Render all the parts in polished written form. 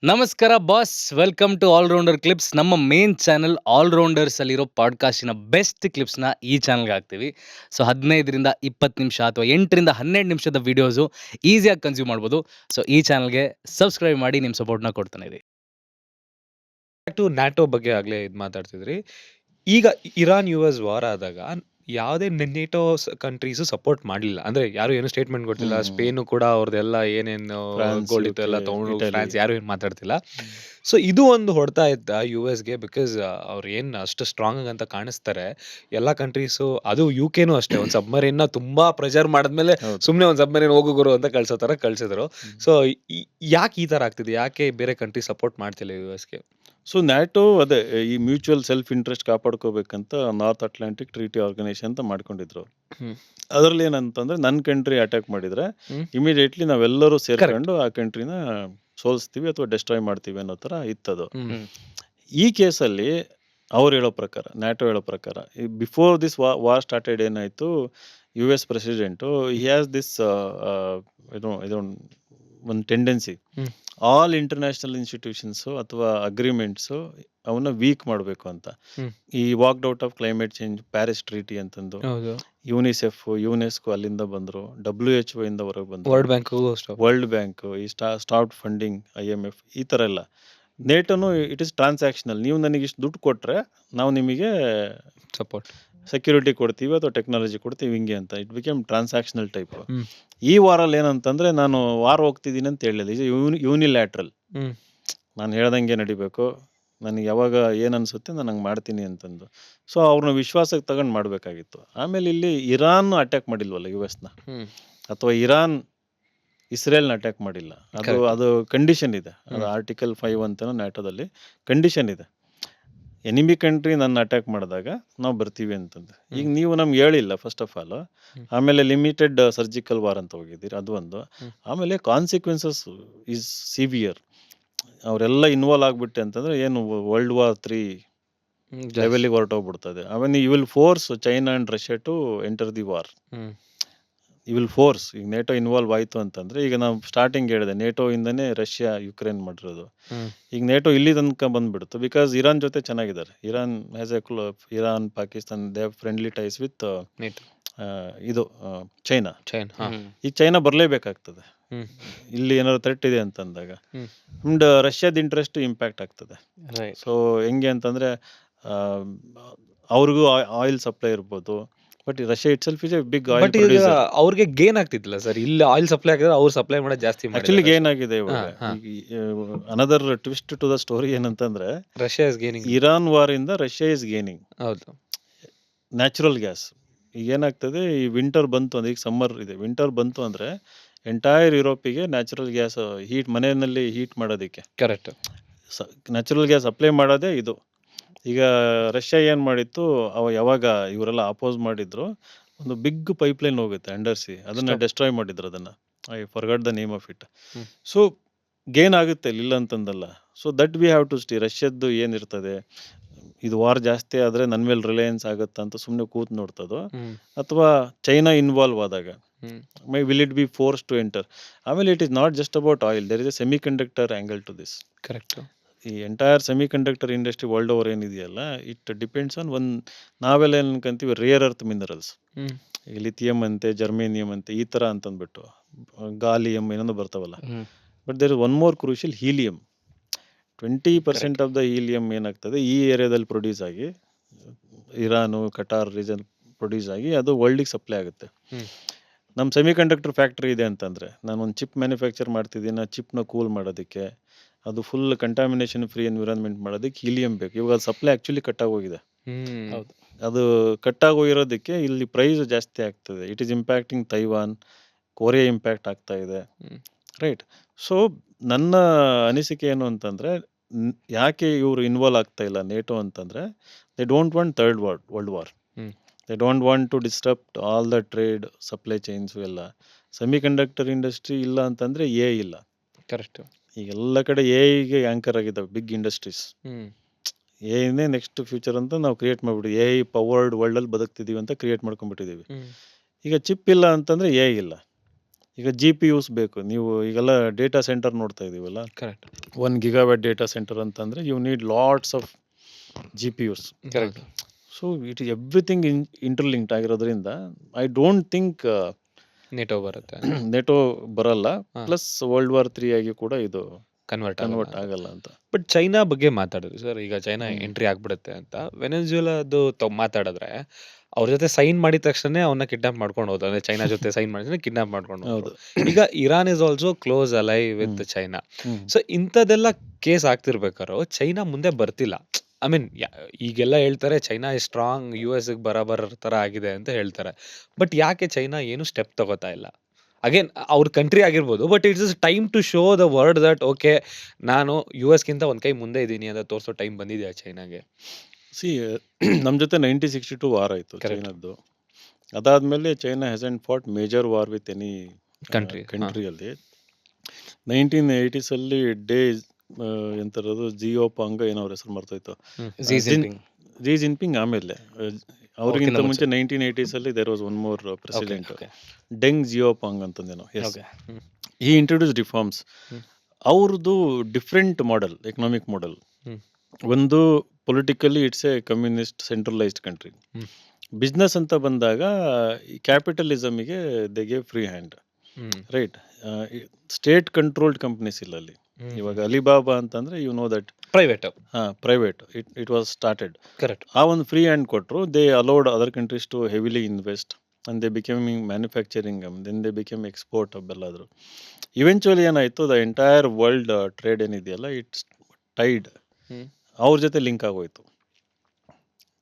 ನಮಸ್ಕಾರ boss, welcome to Allrounder Clips. ನಮ್ಮ main channel Allrounders ಅಲ್ಲಿರೋ ಪಾಡ್ಕಾಸ್ಟಿನ ಬೆಸ್ಟ್ ಕ್ಲಿಪ್ಸ್ನ ಈ ಚಾನಲ್ಗೆ ಹಾಕ್ತೀವಿ. ಸೊ 15ರಿಂದ 20 ನಿಮಿಷ ಅಥವಾ 8ರಿಂದ 12 ನಿಮಿಷದ ವಿಡಿಯೋಸು ಈಸಿಯಾಗಿ ಕನ್ಸ್ಯೂಮ್ ಮಾಡ್ಬೋದು. ಸೊ ಈ ಚಾನಲ್ಗೆ ಸಬ್ಸ್ಕ್ರೈಬ್ ಮಾಡಿ ನಿಮ್ಮ ಸಪೋರ್ಟ್ನ ಕೊಡ್ತಾನೆ ಇರಿ. ಟು ನ್ಯಾಟೋ ಬಗ್ಗೆ ಆಗ್ಲೇ ಮಾತಾಡ್ತಿದ್ರಿ. ಈಗ ಇರಾನ್ US ವಾರ್ ಆದಾಗ ಯಾವುದೇ ನೆಟೋ ಕಂಟ್ರೀಸು ಸಪೋರ್ಟ್ ಮಾಡಲಿಲ್ಲ. ಅಂದ್ರೆ ಯಾರು ಏನು ಸ್ಟೇಟ್ಮೆಂಟ್ ಕೊಡ್ತಿಲ್ಲ. ಸ್ಪೇನು ಕೂಡ ಅವ್ರದ್ದೆಲ್ಲ ಏನೇನು ಫ್ರಾನ್ಸ್, ಗೋಲ್ಡ್ ಇತ್ತು UK, ಎಲ್ಲ ತಗೊಂಡು ಇಟಲಿ. ಫ್ರಾನ್ಸ್ ಯಾರು ಏನು ಮಾತಾಡ್ತಿಲ್ಲ. ಸೊ ಇದು ಒಂದು ಹೊಡ್ತಾ ಇದ್ದ USಗೆ. ಬಿಕಾಸ್ ಅವ್ರು ಏನು ಅಷ್ಟು ಸ್ಟ್ರಾಂಗ್ ಅಂತ ಕಾಣಿಸ್ತಾರೆ ಎಲ್ಲ ಕಂಟ್ರೀಸು. ಅದು UKನೂ ಅಷ್ಟೇ, ಒಂದು ಸಬ್ಮರೀನ್ನ ತುಂಬಾ ಪ್ರೆಷರ್ ಮಾಡಿದ್ಮೇಲೆ ಹೌದು. ಸುಮ್ಮನೆ ಒಂದು ಸಬ್ಮರೀನ್ ಹೋಗೋರು ಅಂತ ಕಳ್ಸೋ ಥರ ಕಳ್ಸಿದ್ರು. ಸೊ ಯಾಕೆ ಈ ಥರ ಆಗ್ತಿದೆ? ಯಾಕೆ ಬೇರೆ ಕಂಟ್ರಿ ಸಪೋರ್ಟ್ ಮಾಡ್ತಿಲ್ಲ USಗೆ? ಸೊ ನ್ಯಾಟೋ ಅದೇ ಈ ಮ್ಯೂಚುವಲ್ ಸೆಲ್ಫ್ ಇಂಟ್ರೆಸ್ಟ್ ಕಾಪಾಡ್ಕೋಬೇಕಂತ ನಾರ್ತ್ ಅಟ್ಲಾಂಟಿಕ್ ಟ್ರೀಟಿ ಆರ್ಗನೈಸೇಷನ್ ಅಂತ ಮಾಡ್ಕೊಂಡಿದ್ರು. ಅದರಲ್ಲಿ ಏನಂತಂದ್ರೆ ನನ್ನ ಕಂಟ್ರಿ ಅಟ್ಯಾಕ್ ಮಾಡಿದ್ರೆ ಇಮಿಡಿಯೇಟ್ಲಿ ನಾವೆಲ್ಲರೂ ಸೇರ್ಕೊಂಡು ಆ ಕಂಟ್ರಿನ ಸೋಲಿಸ್ತೀವಿ ಅಥವಾ ಡೆಸ್ಟ್ರಾಯ್ ಮಾಡ್ತೀವಿ ಅನ್ನೋ ಥರ ಇತ್ತದು. ಈ ಕೇಸಲ್ಲಿ ಅವ್ರು ಹೇಳೋ ಪ್ರಕಾರ, ನ್ಯಾಟೋ ಹೇಳೋ ಪ್ರಕಾರ, ಬಿಫೋರ್ ದಿಸ್ ವಾರ್ ಸ್ಟಾರ್ಟೆಡ್ ಏನಾಯಿತು, US president he has this ಒಂದು ಟೆಂಡೆನ್ಸಿ, ಆಲ್ ಇಂಟರ್ನ್ಯಾಷನಲ್ ಇನ್ಸ್ಟಿಟ್ಯೂಷನ್ಸು ಅಥವಾ ಅಗ್ರಿಮೆಂಟ್ಸು ಅವನ್ನ ವೀಕ್ ಮಾಡಬೇಕು ಅಂತ. ಈ walked out of climate change, Paris treaty ಅಂತಂದು, ಯುನಿಸೆಫ್, ಯುನೆಸ್ಕೋ ಅಲ್ಲಿಂದ ಬಂದರು, WHO ಇಂದ ಹೊರಗೆ ಬಂದರು, ವರ್ಲ್ಡ್ ಬ್ಯಾಂಕ್ ಈ ಸ್ಟಾಪ್ ಫಂಡಿಂಗ್, IMF ಈ ಥರ ಎಲ್ಲ. ನೇಟೋನು ಇಟ್ ಇಸ್ ಟ್ರಾನ್ಸಾಕ್ಷನಲ್. ನೀವು ನನಗೆ ಇಷ್ಟು ದುಡ್ಡು ಕೊಟ್ಟರೆ ನಾವು ನಿಮಗೆ ಸಪೋರ್ಟ್ ಸೆಕ್ಯೂರಿಟಿ ಕೊಡ್ತೀವಿ ಅಥವಾ ಟೆಕ್ನಾಲಜಿ ಕೊಡ್ತೀವಿ ಹಿಂಗೆ ಅಂತ. It became transactional type. ಈ ವಾರಲ್ಲಿ ಏನಂತಂದರೆ ನಾನು ವಾರ್ ಹೋಗ್ತಿದ್ದೀನಿ ಅಂತ ಹೇಳಿಲ್ಲ, ಇದು ಯೂನಿಲ್ಯಾಟ್ರಲ್. ನಾನು ಹೇಳ್ದಂಗೆ ನಡಿಬೇಕು, ನನಗೆ ಯಾವಾಗ ಏನು ಅನಿಸುತ್ತೆ ನಾನು ಹಂಗೆ ಮಾಡ್ತೀನಿ ಅಂತಂದು. ಸೊ ಅವ್ರನ್ನ ವಿಶ್ವಾಸಕ್ಕೆ ತಗೊಂಡು ಮಾಡಬೇಕಾಗಿತ್ತು. ಆಮೇಲೆ ಇಲ್ಲಿ ಇರಾನ್ ಅಟ್ಯಾಕ್ ಮಾಡಿಲ್ವಲ್ಲ US ನ, ಅಥವಾ ಇರಾನ್ ಇಸ್ರೇಲ್ನ ಅಟ್ಯಾಕ್ ಮಾಡಿಲ್ಲ. ಅದು ಕಂಡೀಷನ್ ಇದೆ. ಅದು ಆರ್ಟಿಕಲ್ 5 ಅಂತನೋ ನ್ಯಾಟೋದಲ್ಲಿ ಕಂಡೀಷನ್ ಇದೆ. ಎನಿಮಿ ಕಂಟ್ರಿ ನನ್ನ ಅಟ್ಯಾಕ್ ಮಾಡಿದಾಗ ನಾವು ಬರ್ತೀವಿ ಅಂತಂದು. ಈಗ ನೀವು ನಮ್ಗೆ ಹೇಳಿಲ್ಲ ಫಸ್ಟ್ ಆಫ್ ಆಲ್. ಆಮೇಲೆ ಲಿಮಿಟೆಡ್ ಸರ್ಜಿಕಲ್ ವಾರ್ ಅಂತ ಹೋಗಿದ್ದೀರಿ, ಅದು ಒಂದು. ಆಮೇಲೆ ಕಾನ್ಸಿಕ್ವೆನ್ಸಸ್ ಈಸ್ ಸಿವಿಯರ್. ಅವರೆಲ್ಲ ಇನ್ವಾಲ್ವ್ ಆಗಿಬಿಟ್ಟೆ ಅಂತಂದರೆ ಏನು World War III ಲೆವೆಲಿಗೆ ಹೊರಟೋಗ್ಬಿಡ್ತದೆ. ಆಮೇಲೆ you will force China and Russia to enter the war. You will force. ಈಗ ನೇಟೋ ಇನ್ವಾಲ್ವ್ ಆಯಿತು ಅಂತಂದರೆ, ಈಗ ನಾವು ಸ್ಟಾರ್ಟಿಂಗ್ ಹೇಳಿದೆ ನೇಟೋ ಇಂದನೇ ರಷ್ಯಾ ಯುಕ್ರೇನ್ ಮಾಡಿರೋದು. ಈಗ ನೇಟೋ ಇಲ್ಲಿ ತನಕ ಬಂದುಬಿಡ್ತು ಬಿಕಾಸ್ ಇರಾನ್ ಜೊತೆ ಚೆನ್ನಾಗಿದ್ದಾರೆ. Iran has a Iran, Pakistan, they have friendly ties with ಇದು ಚೈನಾ. ಈಗ ಚೈನಾ ಬರಲೇಬೇಕಾಗ್ತದೆ ಇಲ್ಲಿ ಏನಾದ್ರು ಥ್ರೆಟ್ ಇದೆ ಅಂತಂದಾಗ. ಅಂಡ್ ರಷ್ಯಾದ ಇಂಟ್ರೆಸ್ಟ್ ಇಂಪ್ಯಾಕ್ಟ್ ಆಗ್ತದೆ. ಸೊ ಹೆಂಗೆ ಅಂತಂದರೆ ಅವ್ರಿಗೂ ಆಯಿಲ್ ಸಪ್ಲೈ ಇರ್ಬೋದು. But Russia itself is a big oil producer. ಅವ್ರಿಗೆ ಗೇನ್ ಆಗ್ತಿದ್ದಿಲ್ಲ ಸರ್. ಇಲ್ಲಿ ಆಯಿಲ್ ಸಪ್ಲೈ ಆಗಿದ್ರೆ ಅವ್ರು ಸಪ್ಲೈ ಮಾಡೋದು ಜಾಸ್ತಿ. ಆಕ್ಚುಲಿ ಗೇನ್ ಆಗಿದೆ ಇವಾಗ. Another twist to the story ಏನಂತಂದ್ರೆ, Russia is gaining. Iran war ಇಂದ ರಷ್ಯಾ ಇಸ್ ಗೇನಿಂಗ್. ಹೌದು. ನ್ಯಾಚುರಲ್ ಗ್ಯಾಸ್ ಈಗ ಏನಾಗ್ತದೆ, ಈ ವಿಂಟರ್ ಬಂತು ಅಂದ್ರೆ, ಈಗ ಸಮ್ಮರ್ ಇದೆ, ವಿಂಟರ್ ಬಂತು ಅಂದರೆ ಎಂಟೈರ್ ಯುರೋಪಿಗೆ ನ್ಯಾಚುರಲ್ ಗ್ಯಾಸ್ ಹೀಟ್, ಮನೆಯಲ್ಲಿ ಹೀಟ್ ಮಾಡೋದಕ್ಕೆ ಕರೆಕ್ಟ್ ನ್ಯಾಚುರಲ್ ಗ್ಯಾಸ್ ಅಪ್ಲೈ ಮಾಡೋದೇ ಇದು. ಈಗ ರಷ್ಯಾ ಏನು ಮಾಡಿತ್ತು, ಯಾವಾಗ ಇವರೆಲ್ಲ ಅಪೋಸ್ ಮಾಡಿದ್ರು, ಒಂದು ಬಿಗ್ ಪೈಪ್ಲೈನ್ ಹೋಗುತ್ತೆ ಅಂಡರ್ ಸಿ, ಅದನ್ನು ಡೆಸ್ಟ್ರಾಯ್ ಮಾಡಿದ್ರು. ಅದನ್ನು I forgot the name of it. So gain ಆಗುತ್ತೆ ಇಲ್ಲ ಅಂತಂದಲ್ಲ. So that we have to stay. ರಷ್ಯದ್ದು ಏನಿರ್ತದೆ, ಇದು ವಾರ್ ಜಾಸ್ತಿ ಆದರೆ ನನ್ನ ಮೇಲೆ ರಿಲಯನ್ಸ್ ಆಗುತ್ತಾ ಅಂತ ಸುಮ್ಮನೆ ಕೂತ್ ನೋಡ್ತದೋ, ಅಥವಾ ಚೈನಾ ಇನ್ವಾಲ್ವ್ ಆದಾಗ will it be force to enter. ಆಮೇಲೆ it is not just about oil, there is a semiconductor angle to this. Correct. ಈ entire semiconductor industry world over ಏನಿದೆಯಲ್ಲ, ಇಟ್ ಡಿಪೆಂಡ್ಸ್ ಆನ್ ನಾವೆಲ್ಲ ಏನು ಅನ್ಕೊಂತೀವಿ, rare earth minerals. ಈಗ lithium ಅಂತೆ, germanium ಅಂತೆ, ಈ ಥರ ಅಂತಂದ್ಬಿಟ್ಟು, ಗಾಲಿಯಂ ಏನೋ ಬರ್ತಾವಲ್ಲ. But there is one more crucial, helium. 20% of the helium ಏನಾಗ್ತದೆ ಈ ಏರಿಯಾದಲ್ಲಿ ಪ್ರೊಡ್ಯೂಸ್ ಆಗಿ, ಇರಾನು, ಕಟಾರ್ ರೀಜನ್ ಪ್ರೊಡ್ಯೂಸ್ ಆಗಿ ಅದು ವರ್ಲ್ಡಿಗೆ ಸಪ್ಲೈ ಆಗುತ್ತೆ. ನಮ್ಮ ಸೆಮಿ ಕಂಡಕ್ಟರ್ ಫ್ಯಾಕ್ಟ್ರಿ ಇದೆ ಅಂತಂದರೆ, ನಾನು ಒಂದು ಚಿಪ್ ಮ್ಯಾನುಫ್ಯಾಕ್ಚರ್ ಮಾಡ್ತಿದ್ದೀನಿ, ಆ ಚಿಪ್ನ ಕೂಲ್ ಮಾಡೋದಕ್ಕೆ, ಅದು ಫುಲ್ ಕಂಟಾಮಿನೇಷನ್ ಫ್ರೀ ಎನ್ವಿರಾನ್ಮೆಂಟ್ ಮಾಡೋದಕ್ಕೆ ಹೀಲಿಯಂ ಬೇಕು. ಇವಾಗ ಅದು ಸಪ್ಲೈ ಆ್ಯಕ್ಚುಲಿ ಕಟ್ಟಾಗೋಗಿದೆ. ಅದು ಕಟ್ಟಾಗೋಗಿರೋದಕ್ಕೆ ಇಲ್ಲಿ ಪ್ರೈಸ್ ಜಾಸ್ತಿ ಆಗ್ತದೆ. It is impacting Taiwan, Korea impact ಆಗ್ತಾ ಇದೆ, ರೈಟ್. ಸೊ ನನ್ನ ಅನಿಸಿಕೆ ಏನು ಅಂತಂದರೆ, ಯಾಕೆ ಇವರು ಇನ್ವಾಲ್ವ್ ಆಗ್ತಾ ಇಲ್ಲ ನೇಟೋ ಅಂತಂದರೆ, they don't want third world war. They don't want to disturb all the trade, supply chains ಎಲ್ಲ. ಸೆಮಿ ಕಂಡಕ್ಟರ್ ಇಂಡಸ್ಟ್ರಿ ಇಲ್ಲ ಅಂತಂದರೆ ಇಲ್ಲ. ಕರೆಕ್ಟ್. ಈಗ ಎಲ್ಲ ಕಡೆ ಎಐಗೆ ಆ್ಯಂಕರ್ ಆಗಿದ್ದಾವೆ ಬಿಗ್ ಇಂಡಸ್ಟ್ರೀಸ್. ಎಐನೇ ನೆಕ್ಸ್ಟ್ ಫ್ಯೂಚರ್ ಅಂತ ನಾವು ಕ್ರಿಯೇಟ್ ಮಾಡಿಬಿಟ್ಟಿದ್ವಿ. ಎಐ ಪವರ್ಡ್ ವರ್ಲ್ಡಲ್ಲಿ ಬದುಕ್ತಿದ್ದೀವಿ ಅಂತ ಕ್ರಿಯೇಟ್ ಮಾಡ್ಕೊಂಡ್ಬಿಟ್ಟಿದ್ದೀವಿ. ಈಗ ಚಿಪ್ ಇಲ್ಲ ಅಂತಂದರೆ ಎಐ ಇಲ್ಲ. ಈಗ GPUs ಬೇಕು. ನೀವು ಈಗೆಲ್ಲ ಡೇಟಾ ಸೆಂಟರ್ ನೋಡ್ತಾ ಇದೀವಲ್ಲ, ಕರೆಕ್ಟ್ 1 ಗಿಗಾವ್ಯಾಟ್ ಡೇಟಾ ಸೆಂಟರ್ ಅಂತಂದರೆ you need lots of GPUs. Correct so it is everything interlinked ಆಗಿರೋದ್ರಿಂದ ಐ ಡೋಂಟ್ ಥಿಂಕ್ ನೆಟೋ ಬರುತ್ತೆ ನೆಟೋ ಬರಲ್ಲ. ಹಾ. ಪ್ಲಸ್ ವರ್ಲ್ಡ್ ವಾರ್ 3 ಆಗಿ ಕೂಡ ಇದು ಕನ್ವರ್ಟ್ ಕನ್ವರ್ಟ್ ಆಗಲ್ಲ ಅಂತ. ಬಟ್ ಚೈನಾ ಬಗ್ಗೆ ಮಾತಾಡಿದ್ವಿ ಸರ್. ಈಗ ಚೈನಾ ಹ್ಮ್. ಎಂಟ್ರಿ ಆಗ್ಬಿಡುತ್ತೆ ಅಂತ ವೆನೆಜುಲಾದು ಮಾತಾಡಿದ್ರೆ ಅವ್ರ ಜೊತೆ ಸೈನ್ ಮಾಡಿದ ತಕ್ಷಣ ಅವನ್ನ ಕಿಡ್ನಾಪ್ ಮಾಡ್ಕೊಂಡು ಹೋದ್ರು. ಅಂದ್ರೆ ಚೈನಾ ಜೊತೆ ಸೈನ್ ಮಾಡಿದ್ರೆ ಕಿಡ್ನಾಪ್ ಮಾಡ್ಕೊಂಡು ಹೋದ್ರು. ಹೌದು. ಈಗ Iran is also close ally with China. So ಇಂಥದ್ದೆಲ್ಲ ಕೇಸ್ ಆಗ್ತಿರ್ಬೇಕಾರೋ ಚೈನಾ ಮುಂದೆ ಬರ್ತಿಲ್ಲ. ಐ ಮೀನ್ ಈಗೆಲ್ಲ ಹೇಳ್ತಾರೆ ಚೈನಾ ಇಸ್ ಸ್ಟ್ರಾಂಗ್, US ಬರ ತರ ಆಗಿದೆ ಅಂತ ಹೇಳ್ತಾರೆ. ಬಟ್ ಯಾಕೆ ಚೈನಾ ಏನು ಸ್ಟೆಪ್ ತಗೋತಾ ಇಲ್ಲ? ಅಗೇನ್ ಅವ್ರ ಕಂಟ್ರಿ ಆಗಿರ್ಬೋದು, but it's is time to show the world that okay ನಾನು US ಒಂದ್ ಕೈ ಮುಂದೆ ಇದ್ದೀನಿ ಅಂತ ತೋರಿಸೋ ಟೈಮ್ ಬಂದಿದೆಯಾ ಚೈನಾಗೆ? ಸಿ ನಮ್ಮ ಜೊತೆ 1962 ವಾರ್ ಆಯಿತು Correct. ಚೈನಾದ್ದು. ಅದಾದಮೇಲೆ China hasn't fought major war with any Country, ಹಾ. ಕಂಟ್ರಿಯಲ್ಲಿ. 1980ಸಲ್ಲಿ ಎಂಥರದು ಜಿಯೋಪಾಂಗ್ ಏನೋ ಅವ್ರ ಹೆಸರು ಮರ್ತೋಯ್ತು. Xi ಜಿನ್- Jinping. ಜಿ ಜಿನ್ಪಿಂಗ್ ಆಮೇಲೆ ಅವ್ರಿಗಿಂತ ಅವ್ರ್ಕಿಂತ ಮುಂಚೆ 1980ಸಲ್ಲಿ there was one more president, Okay. Deng Xiaoping ಅಂತಂದೇನೋ. Yes, Okay. ಈ ಇಂಟ್ರೊಡ್ಯೂಸ್ ರಿಫಾರ್ಮ್ಸ್. ಹ್ಮ್. ಅವ್ರದ್ದು different model, economic model. Hmm. ಒಂದು politically it's a communist centralised country. Hmm. Business ಅಂತ ಬಂದಾಗ ಈ ಕ್ಯಾಪಿಟಲಿಸಮಿಗೆ they gave free hand, right. State controlled companies ಇಲ್ಲ ಅಲ್ಲಿ. ಇವಾಗ ಅಲಿಬಾಬಾ ಅಂತಂದ್ರೆ you know that private private, it was started. Correct. ಆ ಒಂದು ಫ್ರೀ ಹ್ಯಾಂಡ್ ಕೊಟ್ಟರು. They allowed other countries to heavily invest and they becoming manufacturing, then they become export ಬೆಲ್ಲಾದ್ರು. Eventually ಏನಾಯಿತು, the entire world trade ಏನಿದೆಯಲ್ಲ it's tied, ಅವ್ರ ಜೊತೆ link ಆಗೋಯ್ತು,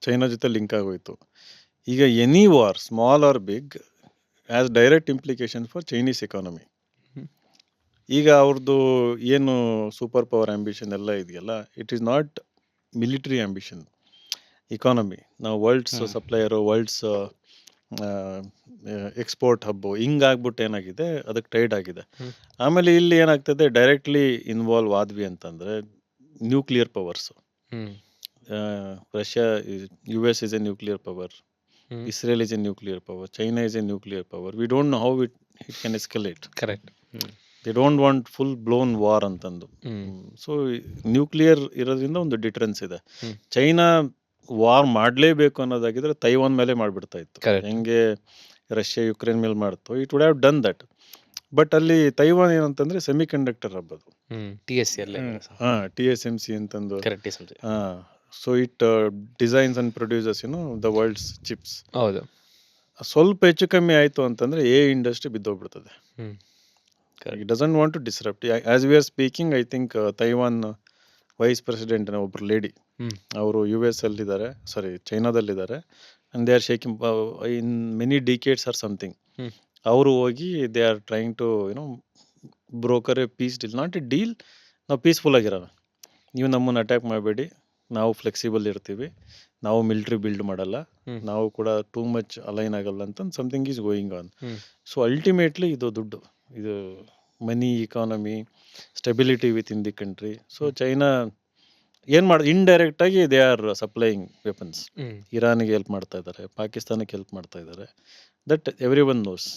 China ಜೊತೆ ಲಿಂಕ್ ಆಗೋಯ್ತು. ಈಗ any war small or big as direct implication for Chinese economy. Hmm. ಈಗ ಅವ್ರದ್ದು ಏನು ಸೂಪರ್ ಪವರ್ ಆಂಬಿಷನ್ ಎಲ್ಲ ಇದೆಯಲ್ಲ, it is not military ambition, economy. ನಾವು ವರ್ಲ್ಡ್ಸ್ ಹ್ಮ್. ಸಪ್ಲೈಯರು, ವರ್ಲ್ಡ್ಸ್ ಎಕ್ಸ್ಪೋರ್ಟ್ ಹಬ್ಬು ಹಿಂಗಾಗ್ಬಿಟ್ಟು ಏನಾಗಿದೆ, ಅದಕ್ಕೆ ಟೈಡ್ ಆಗಿದೆ. ಹ್ಮ್. ಆಮೇಲೆ ಇಲ್ಲಿ ಏನಾಗ್ತದೆ, ಡೈರೆಕ್ಟ್ಲಿ ಇನ್ವಾಲ್ವ್ ಆದ್ವಿ ಅಂತಂದರೆ nuclear powers. Russia, US is a nuclear power, Israel is a nuclear power, China is a nuclear power. We don't know how it can escalate. Correct. They don't want full blown war ಅಂತಂದು. So nuclear ಇರೋದ್ರಿಂದ ಒಂದು difference ಇದೆ. ಹ್ಮ್. China war ಮಾಡಲೇಬೇಕು ಅನ್ನೋದಾಗಿದ್ರೆ Taiwan ಮೇಲೆ ಮಾಡಿಬಿಡ್ತಾ ಇತ್ತು. Correct. ಹೆಂಗೆ Russia Ukraine ಮೇಲೆ ಮಾಡ್ತು, it would have done that. But ಅಲ್ಲಿ ತೈವಾನ್ ಏನಂತಂದ್ರೆ ಸೆಮಿ ಕಂಡಕ್ಟರ್ ಹಬ್ಬದು. TSC ಅಲ್ಲೇ. TSMC ಅಂತಂದು. Correct, TSMC. ಸೊ ಇಟ್ designs and produces the world's chips. ಹೌದು. ಸ್ವಲ್ಪ ಹೆಚ್ಚು ಕಮ್ಮಿ ಆಯಿತು ಅಂತಂದರೆ ಇಂಡಸ್ಟ್ರಿ ಬಿದ್ದೋಗ್ಬಿಡ್ತದೆ. Correct. It doesn't want to disrupt. As we are speaking, I think Taiwan vice president ಒಬ್ಬರು ಲೇಡಿ, ಅವರು US ಅಲ್ಲಿದ್ದಾರೆ, ಸಾರಿ ಚೈನಾದಲ್ಲಿದ್ದಾರೆ. And they are shaking in many decades or something. ಅವರು ಹೋಗಿ they are trying to broker a peace deal, not a deal. ನಾವು peaceful ಆಗಿರೋಣ, ನೀವು ನಮ್ಮನ್ನು ಅಟ್ಯಾಕ್ ಮಾಡಬೇಡಿ, ನಾವು ಫ್ಲೆಕ್ಸಿಬಲ್ ಇರ್ತೀವಿ, ನಾವು ಮಿಲಿಟ್ರಿ ಬಿಲ್ಡ್ ಮಾಡಲ್ಲ, ನಾವು ಕೂಡ ಟೂ ಮಚ್ ಅಲೈನ್ ಆಗಲ್ಲ ಅಂತ something is going on. So ultimately ಇದು ದುಡ್ಡು, ಇದು money, economy, stability within the country. So China ಏನು ಇಂಡೈರೆಕ್ಟಾಗಿ ದೇ ಆರ್ ಸಪ್ಲೈಯಿಂಗ್ ವೆಪನ್ಸ್. ಇರಾನಿಗೆ ಹೆಲ್ಪ್ ಮಾಡ್ತಾ ಇದ್ದಾರೆ, ಪಾಕಿಸ್ತಾನಕ್ಕೆ ಹೆಲ್ಪ್ ಮಾಡ್ತಾ ಇದ್ದಾರೆ. That everyone nose.